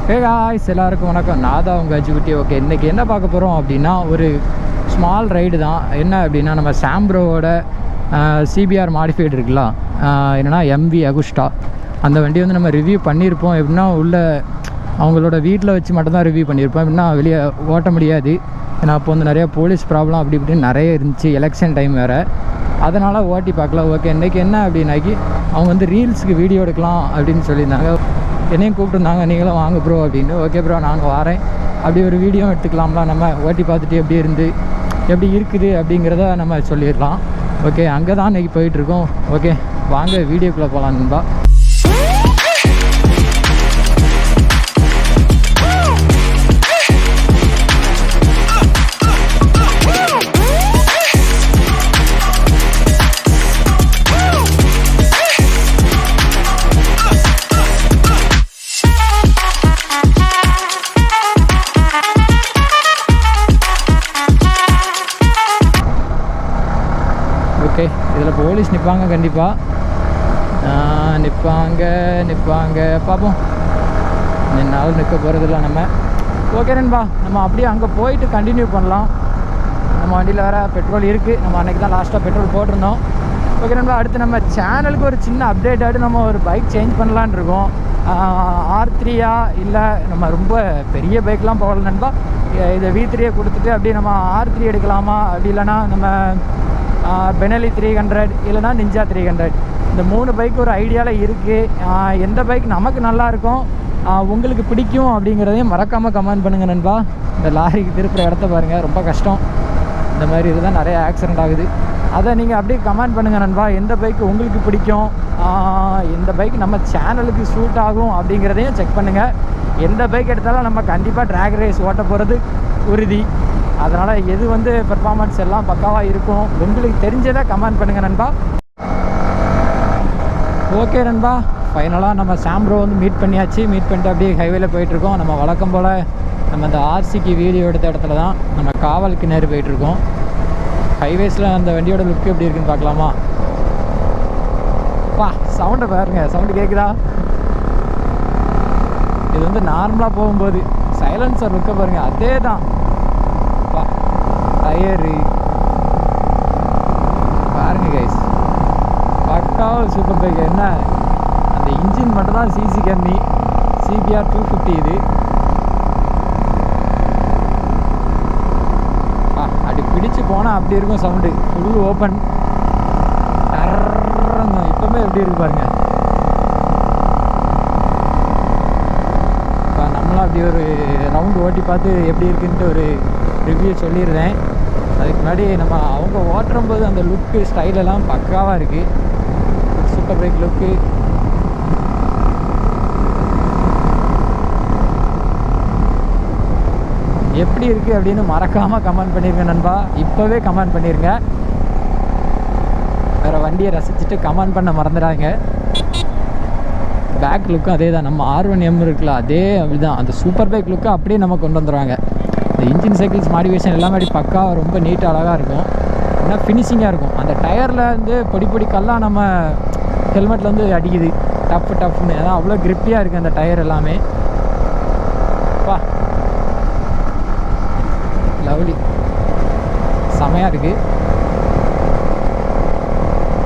Hey guys, எல்லாருக்கும் வணக்கம். நான் தான் உங்கள் அஜிக்குட்டி. ஓகே, இன்றைக்கி என்ன பார்க்க போகிறோம் அப்படின்னா, ஒரு ஸ்மால் ரைடு தான். என்ன அப்படின்னா, நம்ம சாம்ப்ரோவோட CBR மாடிஃபைடு இருக்குல்ல, என்னென்னா MV Agusta. அந்த வண்டி வந்து நம்ம ரிவ்யூ பண்ணியிருப்போம். எப்படின்னா உள்ள அவங்களோட வீட்டில் வச்சு மட்டும்தான் ரிவ்யூ பண்ணியிருப்போம். எப்படின்னா வெளியே ஓட்ட முடியாது. ஏன்னா அப்போ வந்து நிறையா போலீஸ் ப்ராப்ளம் அப்படி இப்படின்னு நிறைய இருந்துச்சு. எலெக்ஷன் டைம் வேறு, அதனால் ஓட்டி பார்க்கல. ஓகே, இன்றைக்கி என்ன அப்படின்னாக்கி அவங்க வந்து ரீல்ஸுக்கு வீடியோ எடுக்கலாம் அப்படின்னு சொல்லியிருந்தாங்க. என்னையும் கூப்பிட்டுருந்தாங்க, நீங்களும் வாங்க ப்ரோ அப்படின்னு. ஓகே ப்ரோ, நாங்கள் வரேன். அப்படி ஒரு வீடியோ எடுத்துக்கலாம்லாம், நம்ம ஓட்டி பார்த்துட்டு எப்படி இருக்குது அப்படிங்கிறத நம்ம சொல்லிடலாம். ஓகே, அங்கே தான் இன்றைக்கி போயிட்டுருக்கோம். ஓகே, வாங்க வீடியோக்குள்ளே போகலாம் நண்பா. ஓகே, இதில் போலீஸ் நிற்பாங்க கண்டிப்பாக. நிற்பாங்க பார்ப்போம். நின்னாலும் நிற்க போகிறதில்ல நம்ம. ஓகே நண்பா, நம்ம அப்படியே அங்கே போயிட்டு கண்டினியூ பண்ணலாம். நம்ம வண்டியில் வேறு பெட்ரோல் இருக்குது. நம்ம அன்றைக்கி தான் லாஸ்ட்டாக பெட்ரோல் போட்டிருந்தோம். ஓகே நண்பா, அடுத்து நம்ம சேனலுக்கு ஒரு சின்ன அப்டேட் ஆகிட்டு நம்ம ஒரு பைக் சேஞ்ச் பண்ணலான்னு இருக்கோம். R3 இல்லை, நம்ம ரொம்ப பெரிய பைக்லாம் போகல நண்பா. இதை V3 கொடுத்துட்டு அப்படியே நம்ம R3 எடுக்கலாமா, அப்படி இல்லைனா நம்ம பெனலி 300 இல்லைனா நிஞ்சா 300, இந்த 3 பைக் ஒரு ஐடியாவில் இருக்குது. எந்த பைக் நமக்கு நல்லாயிருக்கும், உங்களுக்கு பிடிக்கும் அப்படிங்கிறதையும் மறக்காமல் கமெண்ட் பண்ணுங்கள் நண்பா. இந்த லாரிக்கு திருப்புற இடத்த பாருங்கள், ரொம்ப கஷ்டம். இந்த மாதிரி இதுதான் நிறைய ஆக்சிடெண்ட் ஆகுது. அதை நீங்கள் அப்படியே கமெண்ட் பண்ணுங்கள் நண்பா. எந்த பைக் உங்களுக்கு பிடிக்கும், எந்த பைக் நம்ம சேனலுக்கு சூட் ஆகும் அப்படிங்கிறதையும் செக் பண்ணுங்கள். எந்த பைக் எடுத்தாலும் நம்ம கண்டிப்பாக ட்ராக் ரேஸ் ஓட்ட போகிறது உறுதி. அதனால் எது வந்து பெர்ஃபார்மன்ஸ் எல்லாம் பக்காவாக இருக்கும், உங்களுக்கு தெரிஞ்சதை கமெண்ட் பண்ணுங்கள் நண்பா. ஓகே நண்பா, ஃபைனலாக நம்ம சாம்ப்ரோ வந்து மீட் பண்ணிட்டு அப்படியே ஹைவேல போயிட்டுருக்கோம். நம்ம வழக்கம் போல் நம்ம இந்த RCக்கு வீடியோ எடுத்த இடத்துல தான் நம்ம காவலுக்கு நேர் போயிட்டுருக்கோம். ஹைவேஸில் அந்த வண்டியோட லுக் எப்படி இருக்குன்னு பார்க்கலாமா? சவுண்டை பாருங்க, சவுண்டு கேட்குதா? இது வந்து நார்மலாக போகும்போது சைலன்சர் லுக்கை பாருங்கள், அதே தான். டயரு பாருங்க கைஸ், பக்காவாக சூப்பர் பைக். என்ன அந்த இன்ஜின் மட்டும்தான் சிசி கம்மி. CBR 250 இது. அப்படி பிடிச்சு போனால் அப்படி இருக்கும் சவுண்டு. ஃபுல் ஓப்பன் இப்போமே எப்படி இருக்கு பாருங்க. இப்போ நம்மளும் அப்படி ஒரு ரவுண்டு ஓட்டி பார்த்து எப்படி இருக்குன்ட்டு ஒரு ரிவ்யூ சொல்லிடுறேன். அதுக்கு முன்னாடி நம்ம அவங்க ஓட்டும்போது அந்த லுக்கு ஸ்டைலெல்லாம் பக்காவாக இருக்குது. சூப்பர் பைக் லுக்கு. எப்படி இருக்குது அப்படின்னு மறக்காமல் கமெண்ட் பண்ணிடுங்க நண்பா. இப்போவே கமெண்ட் பண்ணிடுங்க. வேறு வண்டியை ரசிச்சுட்டு கமெண்ட் பண்ண மறந்துடாங்க. பேக் லுக்கும் அதே தான். நம்ம R1M இருக்குல்ல, அதே அப்படிதான். அந்த சூப்பர் பைக் லுக்கு அப்படியே நம்ம கொண்டு வந்துடுவாங்க. இந்த இன்ஜின் சைக்கிள்ஸ் மாடிஃபிகேஷன் எல்லாமே அப்படி பக்கா ரொம்ப நீட்டாக அழகாக இருக்கும். ஏன்னா ஃபினிஷிங்காக இருக்கும். அந்த டயரில் வந்து பொடி கல்லாம் நம்ம ஹெல்மெட்டில் வந்து அடிக்குது டஃப்னு. அதான் அவ்வளோ கிரிப்பியாக இருக்குது அந்த டயர் எல்லாமே. லவ்லி, செமையாக இருக்குது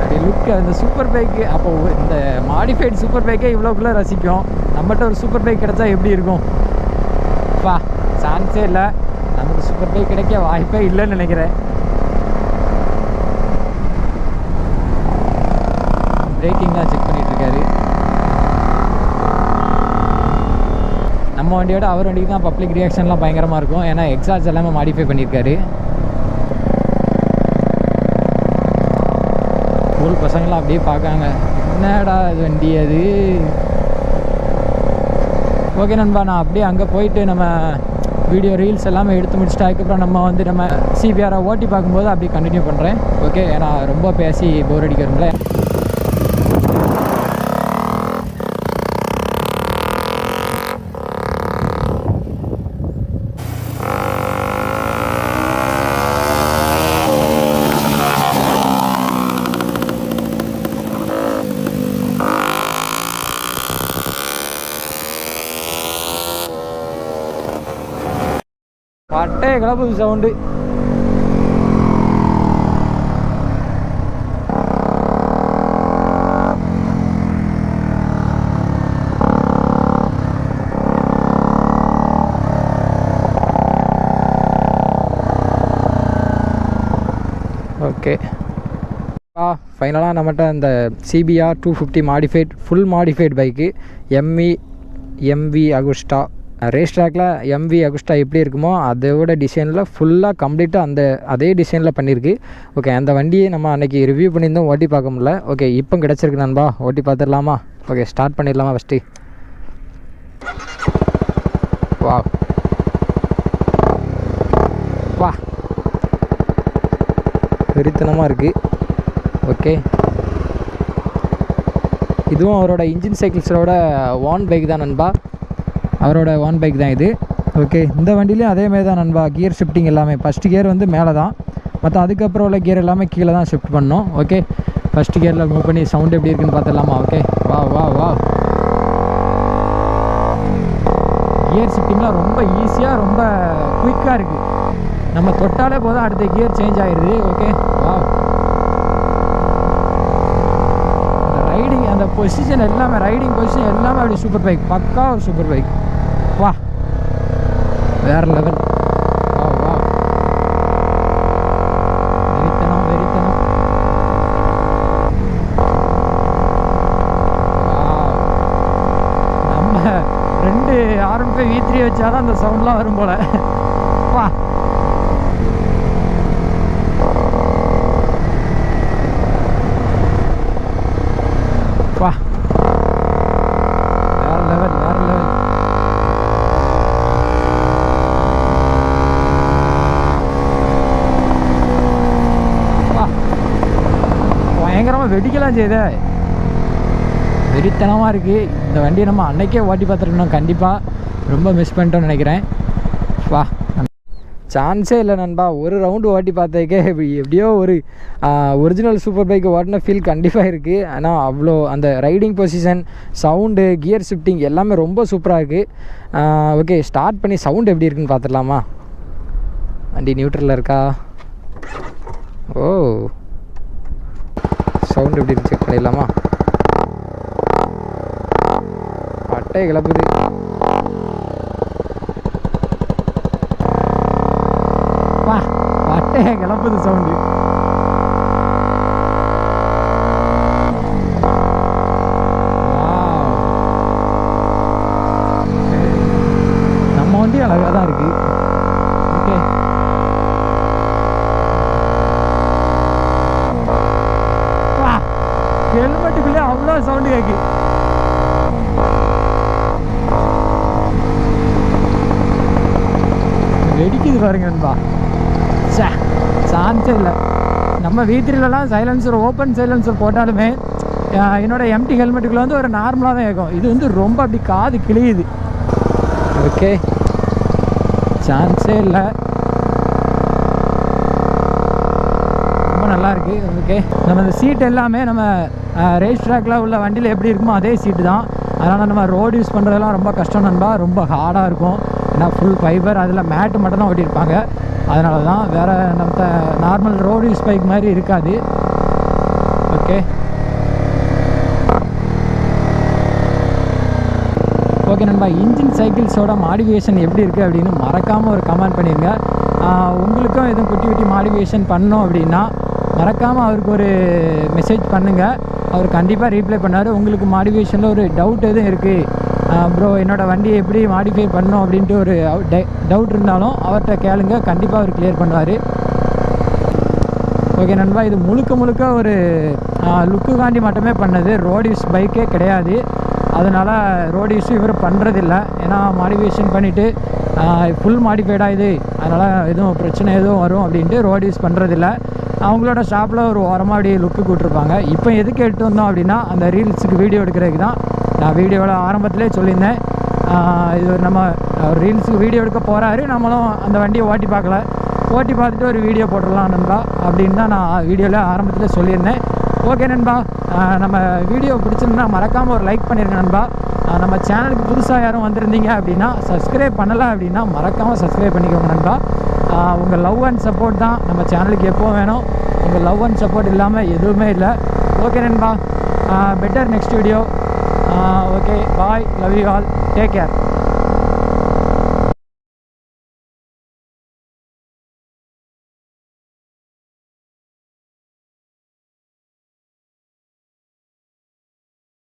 அப்படி லுக்கு. அந்த சூப்பர் பைக்கு அப்போ இந்த மாடிஃபைடு சூப்பர் பைக்கே இவ்வளோக்குள்ளே ரசிக்கும். நம்மகிட்ட ஒரு சூப்பர் பைக் கிடச்சா எப்படி இருக்கும்? சான்ஸே இல்லை. நமக்கு சூப்பர் பைக் கிடைக்க வாய்ப்பே இல்லைன்னு நினைக்கிறேன். பிரேக்கிங் தான் செக் பண்ணிகிட்ருக்காரு. நம்ம வண்டியோட அவர் வண்டிக்கு தான் பப்ளிக் ரியாக்ஷன்லாம் பயங்கரமாக இருக்கும். ஏன்னா எக்ஸாஸ்ட் எல்லாமே மாடிஃபை பண்ணியிருக்காரு. ஸ்கூல் பசங்களாம் அப்படியே பார்க்காங்க, என்னடா இது வண்டி அது. ஓகே நண்பா, நான் அப்படியே அங்கே போயிட்டு நம்ம வீடியோ ரீல்ஸ் எல்லாமே எடுத்து முடிச்சுட்டு அதுக்கப்புறம் நம்ம வந்து நம்ம CBR ஓட்டி பார்க்கும்போது அப்படியே கண்டினியூ பண்ணுறேன். ஓகே, ஏன்னா ரொம்ப பேசி போர் அடிக்கிறோம்ல. பட்டைய கிளப்புது சவுண்டு. ஓகே, ஃபைனலாக நம்மகிட்ட இந்த CBR 250 modified full modified bike MV Agusta race ட்ராக்கில் MV Agusta எப்படி இருக்குமோ அதோட டிசைனில் ஃபுல்லாக கம்ப்ளீட்டாக அதே டிசைனில் பண்ணியிருக்கு. ஓகே, அந்த வண்டியை நம்ம அன்றைக்கி ரிவ்யூ பண்ணியிருந்தோம், ஓட்டி பார்க்க முடியல. ஓகே, இப்போ கிடச்சிருக்கு நண்பா, ஓட்டி பார்த்துடலாமா? ஓகே, ஸ்டார்ட் பண்ணிடலாமா ஃபஸ்ட்டு? வா வா, வெறித்தனமாக இருக்குது. ஓகே, இதுவும் அவரோட இன்ஜின் சைக்கிள்ஸோட ஓன் பைக் தான் நண்பா, அவரோட ஓன் பைக் தான் இது. ஓகே, இந்த வண்டிலையும் அதேமாதிரி தான் நண்பா. கியர் ஷிஃப்டிங் எல்லாமே ஃபஸ்ட்டு கியர் வந்து மேலே தான், மற்ற அதுக்கப்புறம் உள்ள கியர் எல்லாமே கீழே தான் ஷிஃப்ட் பண்ணோம். ஓகே, ஃபஸ்ட்டு கியரில் மூவ் பண்ணி சவுண்டு எப்படி இருக்குன்னு பார்த்துடலாமா? ஓகே, வா வா வா. கியர் ஷிஃப்டிங்லாம் ரொம்ப ஈஸியாக ரொம்ப குயிக்காக இருக்குது. நம்ம தொட்டாலே போதும் அடுத்த கியர் சேஞ்ச் ஆகிடுது. ஓகே, வா. அந்த ரைடிங் அந்த பொசிஷன் எல்லாமே, ரைடிங் பொசிஷன் எல்லாமே அப்படி சூப்பர் பைக், பக்கா ஒரு சூப்பர் பைக். வா, வேறு லெவல். வா வா, வெறித்தனம் வெறித்தனம். நம்ம 2 R15 V3 வச்சாதான் அந்த சவுண்ட்லாம் வரும் போல். வா, வா, வேறு லெவல் வேறு லெவல். வா, பயங்கரமாக வெடிக்கலாம் செய்யுது, வெறித்தனமாக இருக்குது. இந்த வண்டியை நம்ம அன்றைக்கே ஓட்டி பார்த்துருக்கணும், கண்டிப்பாக ரொம்ப மிஸ் பண்ணிட்டோன்னு நினைக்கிறேன். வா, சான்ஸே இல்லை நண்பா. ஒரு ரவுண்டு ஓட்டி பார்த்ததுக்கே எப்படியோ ஒரு ஒரிஜினல் சூப்பர் பைக்கு ஓட்டின ஃபீல் கண்டிப்பாக இருக்குது. ஆனால் அவ்வளோ அந்த riding position, sound, gear shifting எல்லாமே ரொம்ப சூப்பராக இருக்குது. ஓகே, ஸ்டார்ட் பண்ணி சவுண்டு எப்படி இருக்குன்னு பார்த்துடலாமா? வண்டி நியூட்ரலில் இருக்கா? ஓ, சவுண்டு எப்படி இருக்கு செக் பண்ணிடலாமா? பட்டையை கிளப்புது. வா, பட்டையை கிளப்புது சவுண்டு. நம்ம வண்டி அழகாக தான் இருக்கு. ஓகே, வா, ஹெல்மெட்டுக்குள்ளே அவ்வளோ சவுண்டு கேட்கு. வெடிக்குது பாருங்க நண்பா. சான்ஸே இல்லை. நம்ம V3லலாம் சைலன்சர், ஓப்பன் சைலன்சர் போட்டாலுமே என்னோட எம்டி ஹெல்மெட்டுக்குள்ள வந்து ஒரு நார்மலாக தான் இருக்கும். இது வந்து ரொம்ப அப்படி காது கிளியுது. ஓகே, சான்ஸே இல்லை, ரொம்ப நல்லாயிருக்கு. ஓகே, நம்ம இந்த சீட் எல்லாமே நம்ம ரேஸ் ட்ராக்கில் உள்ள வண்டியில் எப்படி இருக்குமோ அதே சீட்டு தான். அதனால் நம்ம ரோடு யூஸ் பண்ணுறதெல்லாம் ரொம்ப கஷ்டம் நண்பா, ரொம்ப ஹார்டாக இருக்கும். ஏன்னா ஃபுல் ஃபைபர், அதில் மேட்டு மட்டும் தான் ஓட்டியிருப்பாங்க. அதனால தான், வேறு நம்ம நார்மல் ரோடு யூஸ் பைக் மாதிரி இருக்காது. ஓகே ஓகே நண்பா, இன்ஜின் சைக்கிள்ஸோட மாடிஃபிகேஷன் எப்படி இருக்குது அப்படின்னு மறக்காமல் ஒரு கமெண்ட் பண்ணிடுங்க. உங்களுக்கும் எதுவும் குட்டி குட்டி மாடிஃபிகேஷன் பண்ணோம் அப்படின்னா மறக்காமல் அவருக்கு ஒரு மெசேஜ் பண்ணுங்கள், அவர் கண்டிப்பாக ரீப்ளை பண்ணார். உங்களுக்கு மாடிஃபிகேஷனில் ஒரு டவுட் எதுவும் இருக்குது ப்ரோ, என்னோடய வண்டியை எப்படி மாடிஃபை பண்ணோம் அப்படின்ட்டு ஒரு டவுட் இருந்தாலும் அவர்கிட்ட கேளுங்க, கண்டிப்பாக அவர் கிளியர் பண்ணுவார். ஓகே நண்பா, இது முழுக்க ஒரு லுக்குக்காண்டி மட்டுமே பண்ணது, ரோடு யூஸ் பைக்கே கிடையாது. அதனால் ரோடு யூஸ் இவர் பண்ணுறதில்ல. ஏன்னா மாடிஃபிகேஷன் பண்ணிவிட்டு ஃபுல் மாடிஃபைடாக இது, அதனால் எதுவும் பிரச்சனை எதுவும் வரும் அப்படின்ட்டு ரோடு யூஸ் பண்ணுறதில்ல. அவங்களோட ஷாப்பில் ஒரு ஓரமாக அப்படியே லுக்கு கூட்டிருப்பாங்க. இப்போ எதுக்கு எடுத்து வந்தோம் அப்படின்னா அந்த ரீல்ஸுக்கு வீடியோ எடுக்கிறதுக்கு தான். நான் வீடியோவில் ஆரம்பத்திலே சொல்லியிருந்தேன், இது ஒரு நம்ம ரீல்ஸுக்கு வீடியோ எடுக்க போகிறாரு, நம்மளும் அந்த வண்டியை ஓட்டி பார்க்கல, ஓட்டி பார்த்துட்டு ஒரு வீடியோ போட்டுடலாம் நண்பா அப்படின்னு தான் நான் வீடியோவில் ஆரம்பத்தில் சொல்லியிருந்தேன். ஓகே நண்பா, நம்ம வீடியோ பிடிச்சிருந்தா மறக்காமல் ஒரு லைக் பண்ணிடுங்க நண்பா. நம்ம சேனலுக்கு புதுசாக யாரும் வந்திருந்தீங்க அப்படின்னா சப்ஸ்கிரைப் பண்ணலை அப்படின்னா மறக்காமல் சப்ஸ்கிரைப் பண்ணிக்கோங்க நண்பா. உங்கள் லவ் அண்ட் சப்போர்ட் தான் நம்ம சேனலுக்கு எப்போ வேணும். உங்கள் லவ் அண்ட் சப்போர்ட் இல்லாமல் எதுவுமே இல்லை. ஓகே நண்பா, better next video. Okay, bye, love you all, take care.